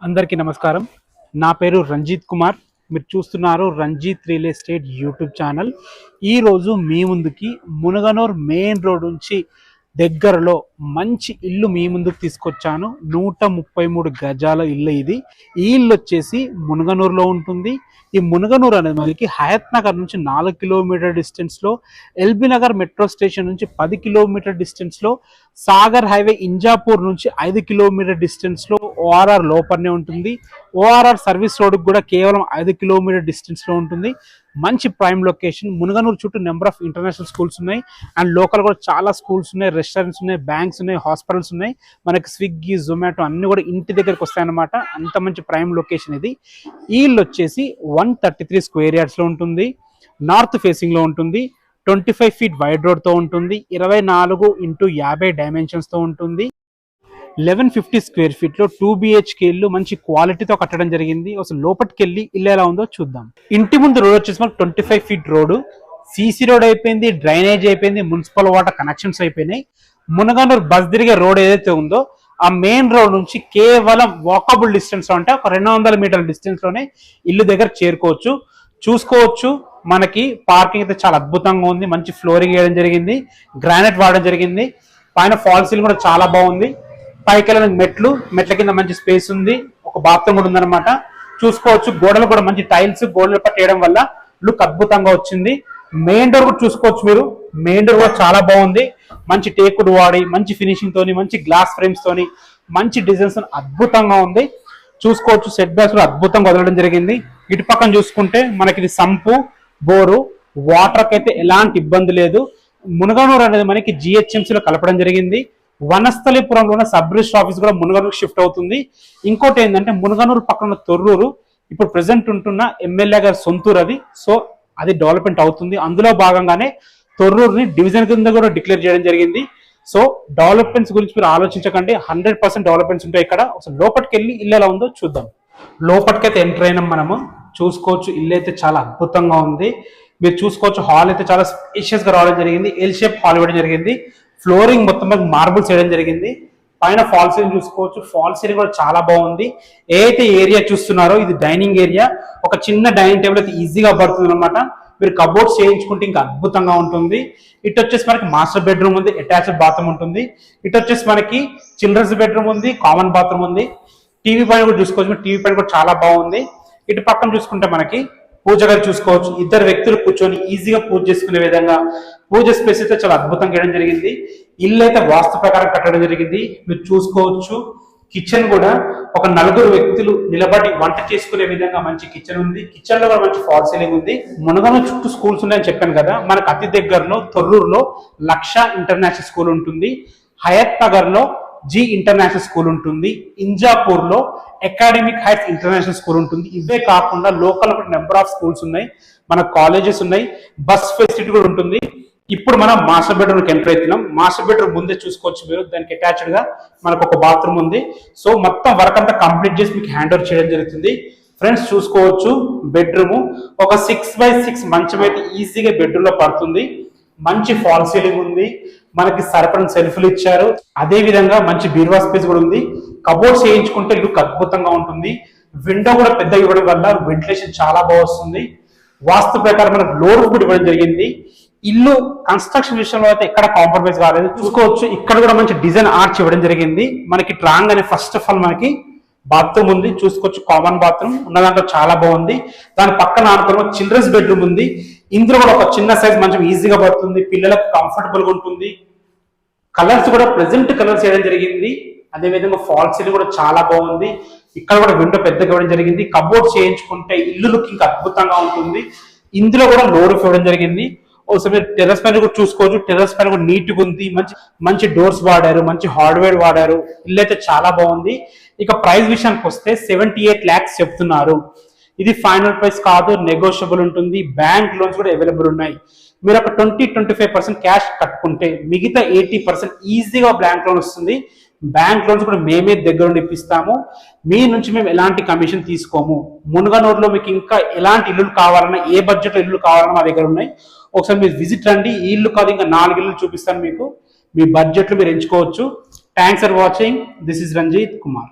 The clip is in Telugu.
అందరికీ నమస్కారం. నా పేరు రంజిత్ కుమార్. మీరు చూస్తున్నారు Ranjith real estate YouTube channel. ఈరోజు మీ ముందుకి మునగనూర్ మెయిన్ రోడ్ నుంచి దగ్గరలో మంచి ఇల్లు మీ ముందుకు తీసుకొచ్చాను. 133 గజాల ఇల్లు ఇది. ఈ ఇల్లు వచ్చేసి మునగనూరులో ఉంటుంది. ఈ మునగనూరు అనేది మనకి హయత్ నగర్ నుంచి 4 కిలోమీటర్ డిస్టెన్స్లో, ఎల్బీ నగర్ మెట్రో స్టేషన్ నుంచి 10 కిలోమీటర్ డిస్టెన్స్లో, సాగర్ హైవే ఇంజాపూర్ నుంచి 5 కిలోమీటర్ డిస్టెన్స్లో, ఓఆర్ఆర్ లోపలనే ఉంటుంది. ఓఆర్ఆర్ సర్వీస్ రోడ్కి కూడా కేవలం 5 కిలోమీటర్ డిస్టెన్స్లో ఉంటుంది. మంచి ప్రైమ్ లొకేషన్. మునగనూరు చుట్టూ నెంబర్ ఆఫ్ ఇంటర్నేషనల్ స్కూల్స్ ఉన్నాయి అండ్ లోకల్ కూడా చాలా స్కూల్స్ ఉన్నాయి, రెస్టారెంట్స్ ఉన్నాయి, బ్యాంక్స్ ఉన్నాయి, హాస్పిటల్స్ ఉన్నాయి. మనకి స్విగ్గీ, జొమాటో అన్ని కూడా ఇంటి దగ్గరికి వస్తాయన్నమాట. అంత మంచి ప్రైమ్ లొకేషన్ ఇది. ఈ ఇల్లు వచ్చేసి 133 స్క్వేర్ యార్డ్స్లో ఉంటుంది. నార్త్ ఫేసింగ్లో ఉంటుంది. 25 ఫీట్ వైడ్ రోడ్తో ఉంటుంది. 24x50 డైమెన్షన్స్తో ఉంటుంది. 1150 స్క్వేర్ ఫీట్లో 2 BHK ఇల్లు మంచి క్వాలిటీతో కట్టడం జరిగింది. అసలు లోపలికి వెళ్ళి ఇల్లు ఎలా ఉందో చూద్దాం. ఇంటి ముందు రోడ్ వచ్చేసి మనకు 25 ఫీట్ రోడ్, సీసీ రోడ్ అయిపోయింది, డ్రైనేజ్ అయిపోయింది, మున్సిపల్ వాటర్ కనెక్షన్స్ అయిపోయినాయి. మునగనూరు బస్ తిరిగే రోడ్ ఏదైతే ఉందో ఆ మెయిన్ రోడ్ నుంచి కేవలం వాకబుల్ డిస్టెన్స్ లో, అంటే ఒక 200 మీటర్ల డిస్టెన్స్ లోనే ఇల్లు దగ్గర చేరుకోవచ్చు. చూసుకోవచ్చు, మనకి పార్కింగ్ అయితే చాలా అద్భుతంగా ఉంది. మంచి ఫ్లోరింగ్ వేయడం జరిగింది, గ్రానైట్ వాడడం జరిగింది. పైన ఫాల్ సీలింగ్ కూడా చాలా బాగుంది. పైకి వెళ్ళిన మెట్ల కింద మంచి స్పేస్ ఉంది. ఒక బాత్రూమ్ కూడా ఉందన్నమాట. చూసుకోవచ్చు, గోడలు కూడా మంచి టైల్స్ గోడలు పట్టేయడం వల్ల లుక్ అద్భుతంగా వచ్చింది. మెయిన్ డోర్ కూడా చూసుకోవచ్చు మీరు. మెయిన్ డోర్ కూడా చాలా బాగుంది. మంచి టేకుడ్ వాడి మంచి ఫినిషింగ్ తోని, మంచి గ్లాస్ ఫ్రేమ్స్ తోని, మంచి డిజైన్స్ అద్భుతంగా ఉంది. చూసుకోవచ్చు, సెట్ బ్యాక్స్ కూడా అద్భుతంగా వదలడం జరిగింది. ఇటు పక్కన చూసుకుంటే మనకి ఇది సంపు, బోరు, వాటర్ అయితే ఎలాంటి ఇబ్బంది లేదు. మునగనూరు అనేది మనకి జిహెచ్ఎంసీలో కలపడం జరిగింది. వనస్థలిపురంలో ఉన్న సబ్ రిజిస్టర్ ఆఫీస్ కూడా మునగనూరు షిఫ్ట్ అవుతుంది. ఇంకోటి ఏంటంటే మునగనూరు పక్కన తొర్రూరు ఇప్పుడు ప్రెసెంట్ ఉంటున్న ఎమ్మెల్యే గారి సొంతూరు అది. సో అది డెవలప్మెంట్ అవుతుంది. అందులో భాగంగానే తొర్రూరుని డివిజన్ కింద కూడా డిక్లేర్ చేయడం జరిగింది. సో డెవలప్మెంట్స్ గురించి మీరు ఆలోచించకండి, 100% డెవలప్మెంట్స్ ఉంటాయి ఇక్కడ. అసలు లోపలికి వెళ్ళి ఇల్లు ఎలా ఉందో చూద్దాం. లోపలికైతే ఎంటర్ అయినాం మనము. చూసుకోవచ్చు, ఇల్లు అయితే చాలా అద్భుతంగా ఉంది. మీరు చూసుకోవచ్చు, హాల్ అయితే చాలా స్పేషియస్ గా రావడం జరిగింది. ఎల్ షేప్ హాల్ ఇవ్వడం జరిగింది. ఫ్లోరింగ్ మొత్తం మార్బుల్స్ వేయడం జరిగింది. పైన ఫాల్ సీలింగ్ చూసుకోవచ్చు, ఫాల్ సీలింగ్ కూడా చాలా బాగుంది. ఏదైతే ఏరియా చూస్తున్నారో ఇది డైనింగ్ ఏరియా. ఒక చిన్న డైనింగ్ టేబుల్ అయితే ఈజీగా పడుతుంది అనమాట. మీరు కబోర్డ్స్ చేయించుకుంటే ఇంకా అద్భుతంగా ఉంటుంది. ఇటు వచ్చేసి మనకి మాస్టర్ బెడ్రూమ్ ఉంది, అటాచ్డ్ బాత్రూమ్ ఉంటుంది. ఇటు వచ్చేసి మనకి చిల్డ్రన్స్ బెడ్రూమ్ ఉంది, కామన్ బాత్రూమ్ ఉంది. టీవీ పైన కూడా చూసుకోవచ్చు, టీవీ పైన కూడా చాలా బాగుంది. ఇటు పక్కన చూసుకుంటే మనకి పూజ గది చూసుకోవచ్చు. ఇద్దరు వ్యక్తులు కూర్చొని ఈజీగా పూజ చేసుకునే విధంగా పూజ స్పేస్ అయితే చాలా అద్భుతంగా చేయడం జరిగింది. ఇల్లు అయితే వాస్తు ప్రకారం కట్టడం జరిగింది. మీరు చూసుకోవచ్చు, కిచెన్ కూడా ఒక 4 వ్యక్తులు నిలబడి వంట చేసుకునే విధంగా మంచి కిచెన్ ఉంది. కిచెన్ లో కూడా మంచి ఫాల్ సీలింగ్ ఉంది. మునగనూరు చుట్టూ స్కూల్స్ ఉన్నాయని చెప్పాను కదా. మనకు అతి దగ్గరలో తొర్రూరులో లక్ష ఇంటర్నేషనల్ స్కూల్ ఉంటుంది. హయత్ నగర్ లో జి ఇంటర్నేషనల్ స్కూల్ ఉంటుంది. ఇంజాపూర్ లో అకాడమిక్ హైట్స్ ఇంటర్నేషనల్ స్కూల్ ఉంటుంది. ఇవే కాకుండా లోకల్ నెంబర్ ఆఫ్ స్కూల్స్ ఉన్నాయి, మన కాలేజెస్ ఉన్నాయి, బస్ ఫెసిలిటీ కూడా ఉంటుంది. ఇప్పుడు మనం మాస్టర్ బెడ్రూమ్ ఎంటర్ అవుతున్నాం. మాస్టర్ బెడ్రూమ్ ముందే చూసుకోవచ్చు మీరు, దానికి అటాచ్డ్ గా మనకు ఒక బాత్రూమ్ ఉంది. సో మొత్తం వర్క్ అంతా కంప్లీట్ చేసి మీకు హ్యాండ్ ఓవర్ చేయడం జరుగుతుంది. ఫ్రెండ్స్ చూసుకోవచ్చు, బెడ్రూమ్ ఒక 6x6 మంచం అయితే ఈజీగా బెడ్రూమ్ లో పడుతుంది. మంచి ఫాల్ సీలింగ్ ఉంది. మనకి సరిపడిన సెల్ఫ్లు ఇచ్చారు. అదే విధంగా మంచి బీరువా స్పేస్ కూడా ఉంది. కబోర్డ్స్ చేయించుకుంటే లుక్ అద్భుతంగా ఉంటుంది. విండో కూడా పెద్దగా ఇవ్వడం వల్ల వెంటిలేషన్ చాలా బాగా వస్తుంది. వాస్తు ప్రకారం మనకు లోడ్ కూడా ఇవ్వడం జరిగింది. ఇల్లు కన్స్ట్రక్షన్ విషయంలో అయితే ఎక్కడ కాంప్రమైజ్ కాలేదు. చూసుకోవచ్చు, ఇక్కడ కూడా మంచి డిజైన్ ఆర్చ్ ఇవ్వడం జరిగింది. మనకి ట్రాంగ్ అనే ఫస్ట్ ఆఫ్ ఆల్ మనకి బాత్రూమ్ ఉంది. చూసుకోవచ్చు, కామన్ బాత్రూమ్ ఉన్న దాంట్లో చాలా బాగుంది. దాని పక్కన ఆడుతున్న చిల్డ్రన్స్ బెడ్రూమ్ ఉంది. ఇందులో కూడా ఒక చిన్న సైజ్ మంచం ఈజీగా పడుతుంది, పిల్లలకు కంఫర్టబుల్ గా ఉంటుంది. కలర్స్ కూడా ప్రెజెంట్ కలర్స్ వేయడం జరిగింది. అదేవిధంగా ఫాల్ సీలింగ్ కూడా చాలా బాగుంది. ఇక్కడ కూడా విండో పెద్దగా ఇవ్వడం జరిగింది. కబోర్డ్స్ చేయించుకుంటే ఇల్లు లుక్ ఇంకా అద్భుతంగా ఉంటుంది. ఇందులో కూడా లోడ్ ఇవ్వడం జరిగింది. ఒకసారి మీరు టెర్రస్ పైన కూడా చూసుకోవచ్చు, టెర్రస్ పైన కూడా నీట్ గా ఉంది. మంచి డోర్స్ వాడారు, మంచి హార్డ్వేర్ వాడారు. ఇల్లు అయితే చాలా బాగుంది. ఇక ప్రైస్ విషయానికి వస్తే 78 lakhs చెప్తున్నారు. ఇది ఫైనల్ ప్రైస్ కాదు, నెగోషియబుల్ ఉంటుంది. బ్యాంక్ లోన్స్ కూడా అవైలబుల్ ఉన్నాయి. మీరు ఒక 20-25% క్యాష్ కట్టుకుంటే మిగతా 80% ఈజీగా బ్యాంక్ లోన్ వస్తుంది. బ్యాంక్ లోన్స్ కూడా మేమే దగ్గర ఉండి ఇప్పిస్తాము. మీ నుంచి మేము ఎలాంటి కమిషన్ తీసుకోము. మునగనూరులో మీకు ఇంకా ఎలాంటి ఇల్లులు కావాలన్నా, ఏ బడ్జెట్ లో ఇల్లు కావాలన్నా మా దగ్గర ఉన్నాయి. ఒకసారి మీరు విజిట్ రండి. ఈ ఇల్లు కాదు, ఇంకా 4 ఇల్లు చూపిస్తాను మీకు. మీ బడ్జెట్ లో మీరు ఎంచుకోవచ్చు. Thanks for watching. This is Ranjith Kumar.